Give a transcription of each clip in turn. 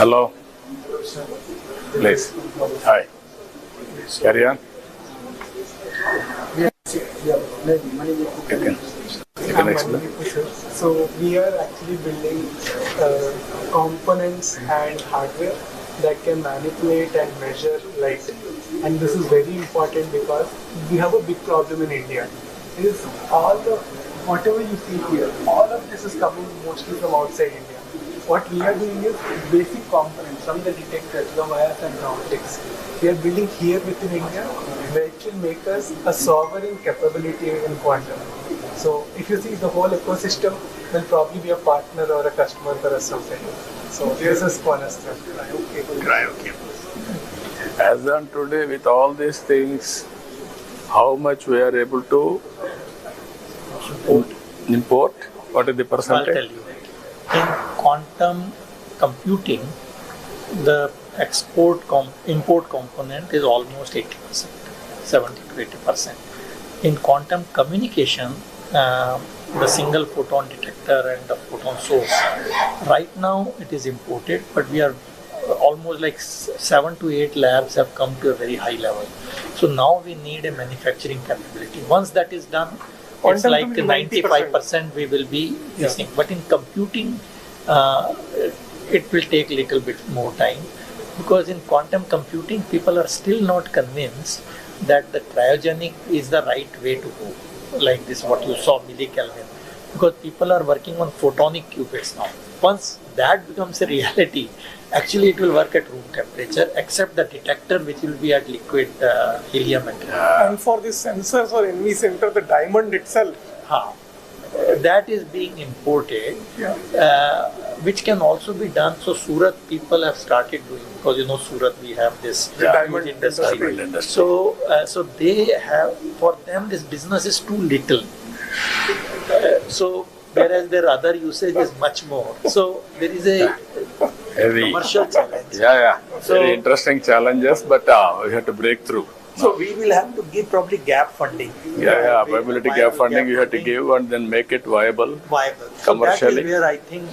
Hello. Please. Hi. Carry on. You can explain. So we are actually building components and hardware that can manipulate and measure light. And this is very important because we have a big problem in India. Is whatever you see here, all of this is coming mostly from outside India. What we are doing is basic components from the detectors, the wires and the optics. We are building here within India, which will make us a sovereign capability in quantum. So if you see the whole ecosystem, will probably be a partner or a customer for us someday. So this is cornerstone. Okay. As on today, with all these things, how much we are able to import? What is the percentage? I'll tell you. In quantum computing, the import component is almost 80%, 70 to 80%. In quantum communication, the single photon detector and the photon source, right now it is imported, but we are almost like 7 to 8 labs have come to a very high level. So now we need a manufacturing capability. Once that is done, it's like 95% we will be using. But in computing, it will take a little bit more time, because in quantum computing, people are still not convinced that the cryogenic is the right way to go. Like this, what you saw, millikelvin. Because people are working on photonic qubits now. Once that becomes a reality, actually it will work at room temperature, except the detector which will be at liquid helium. And for the sensors or NV center, the diamond itself. That is being imported, which can also be done. So Surat people have started doing, because you know Surat we have this diamond industry. So they have, for them this business is too little. So whereas their other usage is much more. So there is a commercial challenge. So, very interesting challenges, but we have to break through. So we will have to give probably gap funding. Viability gap funding you have to give and then make it viable. Commercially. So that is where I think,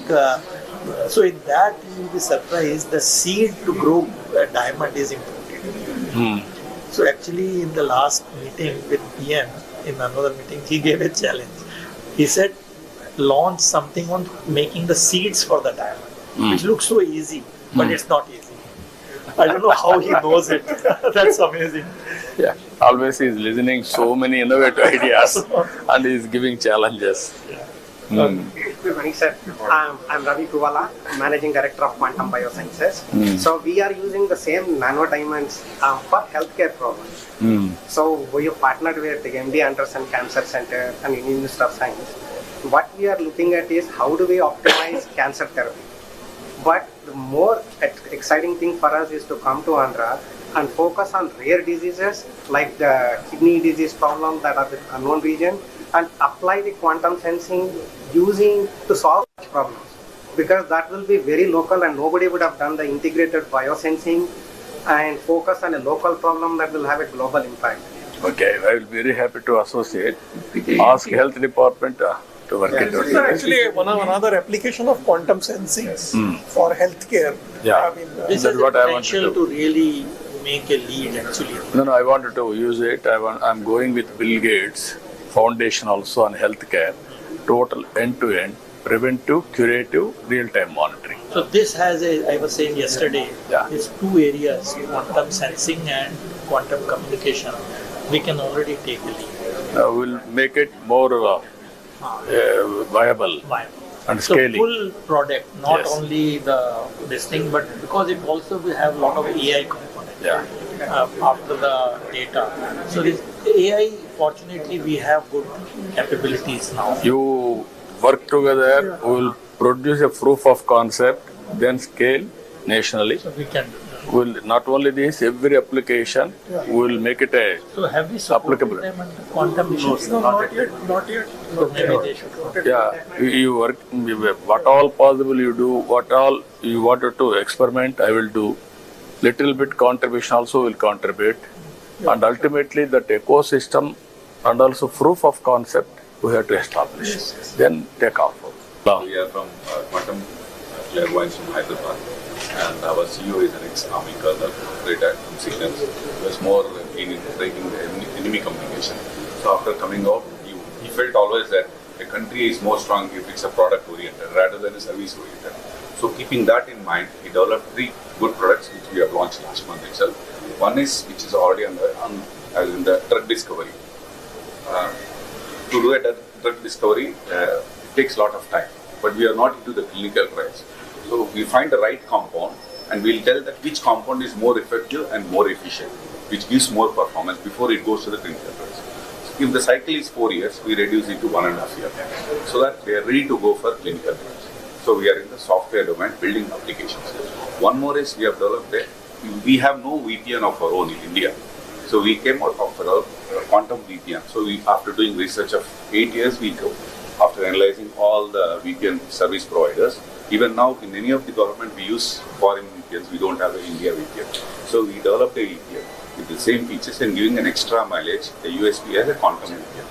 so in that you will be surprised, the seed to grow diamond is important. So actually in the last meeting with PM, in another meeting, he gave a challenge. He said, launch something on making the seeds for the diamond, which looks so easy, but it's not easy. I don't know how he knows it. That's amazing. Always he is listening so many innovative ideas and he is giving challenges. Good morning, sir. I'm Ravi Kuvala, Managing Director of Quantum Biosciences. So we are using the same nano diamonds for healthcare problems. So we have partnered with the MD Anderson Cancer Center and Indian Institute of Science. What we are looking at is how do we optimize cancer therapy. But the more exciting thing for us is to come to Andhra and focus on rare diseases like the kidney disease problem that are the unknown region, and apply the quantum sensing using to solve such problems. Because that will be very local and nobody would have done the integrated biosensing and focus on a local problem that will have a global impact. Okay, I will be very happy to associate. Ask health department to work it out. So actually another application of quantum sensing for healthcare. This is the potential to really make a lead actually. No, I wanted to use it. I'm going with Bill Gates Foundation also on healthcare, total end-to-end, preventive, curative, real-time monitoring. So this has I was saying yesterday, it's two areas, quantum sensing and quantum communication. We can already take a lead. We'll make it more viable and scaling. So full product, not only this thing, but because it also will have a lot of AI component after the data. So this AI, fortunately, we have good capabilities now. You work together, we will produce a proof of concept, then scale nationally. So we can. We'll not only this, every application, we will make it a So have we supported them on the quantum issues? No, not yet. So maybe they should. You work, what all possible you do, what all you wanted to experiment, I will do. Little bit contribution also will contribute. And ultimately that ecosystem and also proof of concept we have to establish. Then take off. We are from Quantum clairvoyance from Hyderabad. And our CEO is an ex-army colonel, retired from signals. He was more keen in breaking the enemy communication. So after coming out, he felt always that a country is more strong if it's a product-oriented rather than a service-oriented. So keeping that in mind, he developed 3 good products which we have launched last month itself. One is which is already as in the drug discovery. To do a drug discovery, it takes a lot of time, but we are not into the clinical trials. So we find the right compound and we'll tell that which compound is more effective and more efficient, which gives more performance before it goes to the clinical trials. So if the cycle is 4 years, we reduce it to 1.5 years, so that we are ready to go for clinical trials. So we are in the software domain building applications. One more is we have developed we have no VPN of our own in India. So we came out of our quantum VPN. So after doing research of 8 years, after analyzing all the VPN service providers, even now in any of the government we use foreign VPNs, we don't have an India VPN. So we developed a VPN with the same features and giving an extra mileage, a USP as a quantum VPN.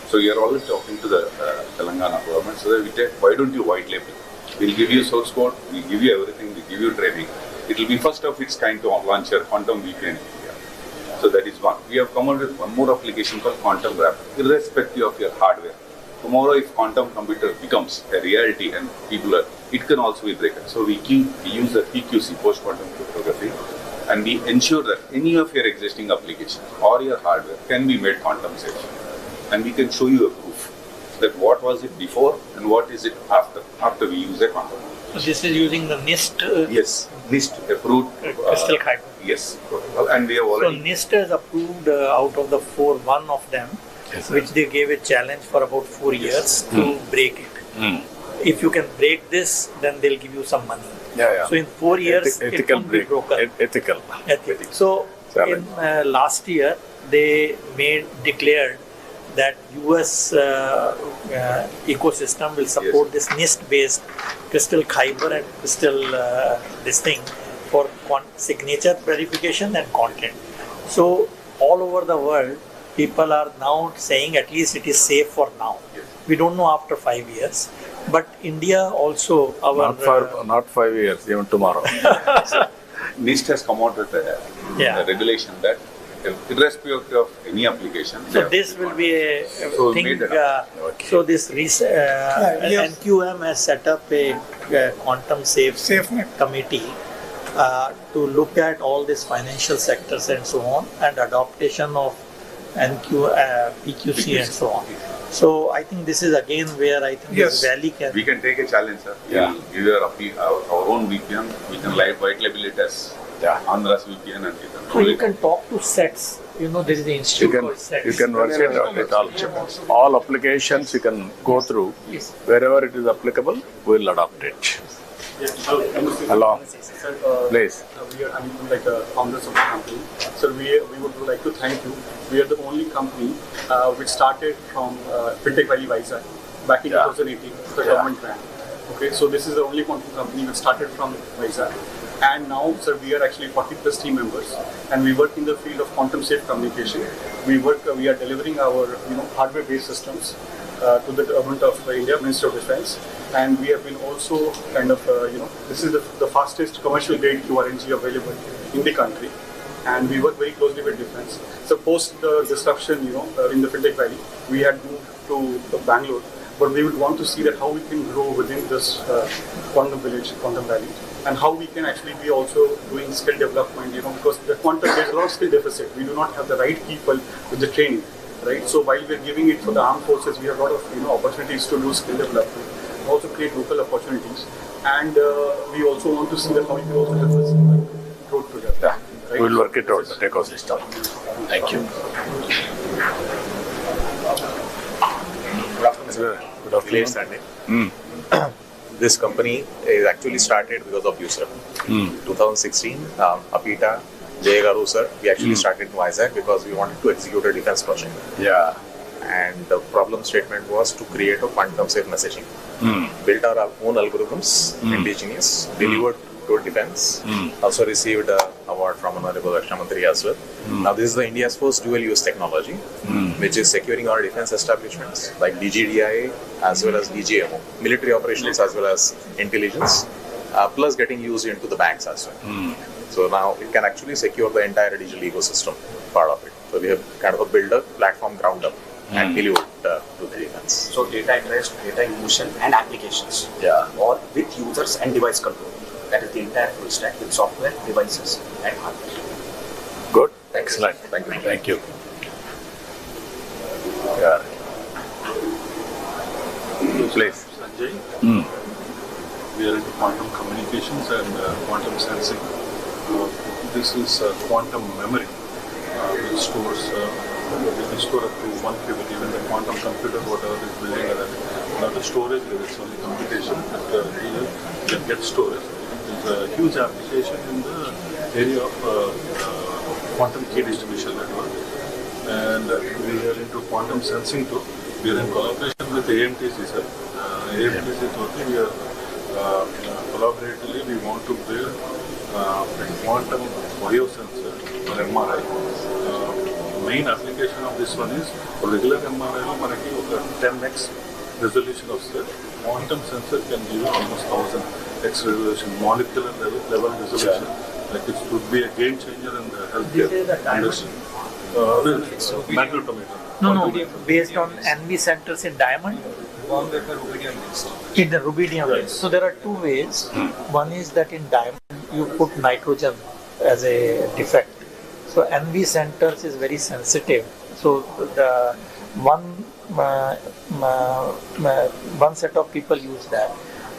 So we are always talking to the Telangana government so that we take, why don't you white label? We'll give you source code, we'll give you everything, we'll give you training. It will be first of its kind to launch a quantum VPN in India. So that is one. We have come out with one more application called Quantum Wrap, irrespective of your hardware. Tomorrow, if quantum computer becomes a reality and it can also be broken. So we use the PQC, post-quantum cryptography, and we ensure that any of your existing applications or your hardware can be made quantum safe. And we can show you a proof that what was it before and what is it after we use a quantum. So this is using the NIST. Yes, NIST approved. Crystal Kyber. Yes, and we have already. So NIST has approved out of the 4, one of them, Yes, which they gave a challenge for about 4 years to break it. If you can break this, then they'll give you some money. Yeah. So in 4 years, it ethical won't be break. broken. Ethical. So Challenge. in last year, they declared that US ecosystem will support this NIST-based crystal Kyber and crystal this thing for signature verification and content. So all over the world, people are now saying at least it is safe for now. We don't know after 5 years, but India also Not 5 years, even tomorrow. NIST has come out with a regulation that irrespective of any application. So this will be a So thing. made it up. So this NQM has set up a quantum safe committee to look at all these financial sectors and so on, and adaptation of PQC and so on. So I think this is again where I think this valley can. We can take a challenge, sir. Yeah. We'll give you our own VPN. We can white label it as Andhra's VPN and So you can talk to sets. You know, there is the institute called sets. You can work it out with all applications you can go through. Yes. Wherever it is applicable, we'll adopt it. Hello. Please. We are founders of the company. So we would like to thank you. We are the only company which started from Fintech Valley Vizag back in 2018, the government grant. Okay, so this is the only quantum company which started from Vizag. And now, sir, we are actually 40 plus team members, and we work in the field of quantum safe communication. We are delivering our hardware-based systems to the government of India, Ministry of Defense, and we have been also this is the fastest commercial grade QRNG available in the country, and we work very closely with defense. So post the disruption, in the Fintech Valley, we had moved to Bangalore, but we would want to see that how we can grow within this quantum village, quantum valley, and how we can actually be also doing skill development, because the quantum, there's a lot of skill deficit. We do not have the right people with the training, right? So while we're giving it for the armed forces, we have a lot of opportunities to do skill development, also create local opportunities, and we also want to see that how we can also help us growth together. Yeah. Right? We'll work it out, the ecosystem. Thank you. Good afternoon. Standing. This company is actually started because of you, sir. 2016, Apita, Jay Garu, sir, we actually started in Vizag because we wanted to execute a defense project. Yeah. And the problem statement was to create a quantum safe messaging. Built our own algorithms, indigenous, delivered to defense. Also received an award from Honorable Raksha Mantri as well. Now this is the India's first dual-use technology, which is securing our defense establishments like DGDIA as well as DGMO, military operations as well as intelligence. plus getting used into the banks as well. So now it can actually secure the entire digital ecosystem part of it. So we have kind of built a platform ground up and delivered to the defense. So data at rest, data in motion, and applications. Yeah. All with users and device control. That is the entire full stack with software, devices, and hardware. Good. Excellent. Thank you. Thank you. Yeah. Please. Sanjay, we are into quantum communications and quantum sensing. This is quantum memory, which stores we can store up to 1 qubit. Even the quantum computer, whatever is building, not the storage, it's only computation. But here you can get storage. There's a huge application in the area of quantum key distribution network, and we are into quantum sensing too. We are in collaboration with AMTC, sir. AMTC totally we are collaboratively we want to build a quantum biosensor for MRI. Main application of this one is for regular MRI lo manaki oka 10x resolution of the quantum sensor can give you almost 1000x resolution, molecular level resolution. Like it would be a game changer in the healthcare industry. Magnetometer. No, based on NV centers in diamond. In the rubidium base. So there are two ways. One is that in diamond you put nitrogen as a defect. So NV centers is very sensitive. So the one set of people use that.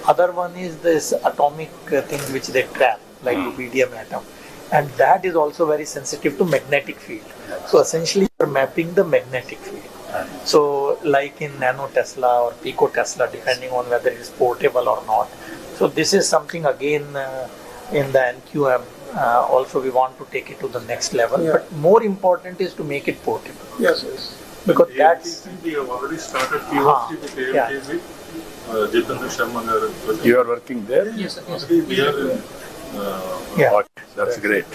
Other one is this atomic thing which they trap, like rubidium atom. And that is also very sensitive to magnetic field. So essentially you're mapping the magnetic field. So like in nano Tesla or pico Tesla, depending on whether it is portable or not. So this is something again in the NQM, also we want to take it to the next level. Yeah. But more important is to make it portable. Yes. Because that's... We have already started POC with AMTC. Jitendra Sharma. You are working there? Yes. We are in... Okay, that's great.